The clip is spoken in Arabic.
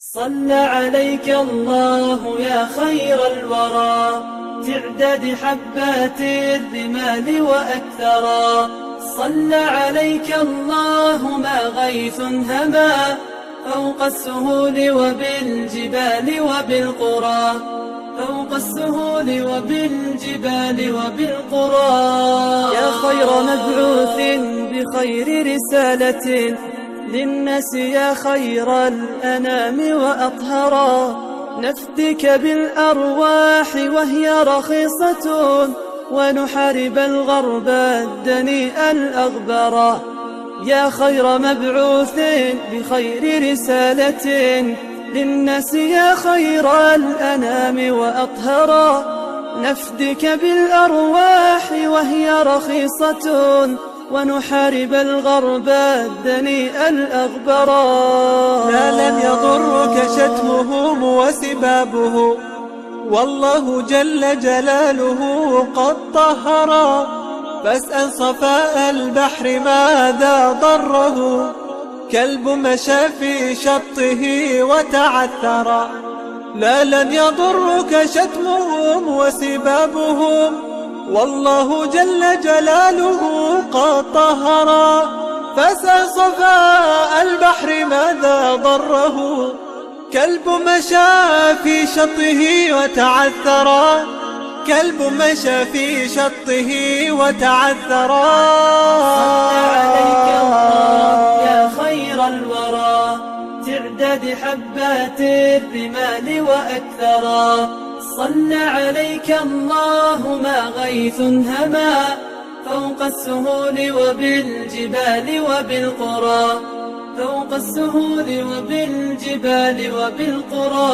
صلى عليك الله يا خير الورى تعداد حبات الرمال وأكثرا. صلى عليك الله ما غيث هما فوق السهول وبالجبال وبالقرى، فوق السهول وبالجبال وبالقرى. يا خير مبعوث بخير رسالة للناس، يا خير الأنام وأطهرا. نفدك بالأرواح وهي رخيصة ونحارب الغرب الدنيء الأغبرا. يا خير مبعوث بخير رسالة للناس، يا خير الأنام وأطهرا. نفدك بالأرواح وهي رخيصة ونحارب الغرب الدنيء الأغبرا. لا لن يضرك شتمهم وسبابه، والله جل جلاله قد طهرا. فاسأل صفاء البحر ماذا ضره، كلب مشى في شطه وتعثرا. لا لن يضرك شتمهم وسبابهم، والله جل جلاله قد طهرا. فاسأل صفاء البحر ماذا ضره، كلب مشى في شطه وتعثرا. كلب مشى في شطه وتعثرا. صلى عليك الله يا خير الورى تعداد حبات الرمال وأكثرا. صلى عليك الله ما غيث هما فوق السهول وبالجبال وبالقرى، فوق السهول وبالجبال وبالقرى.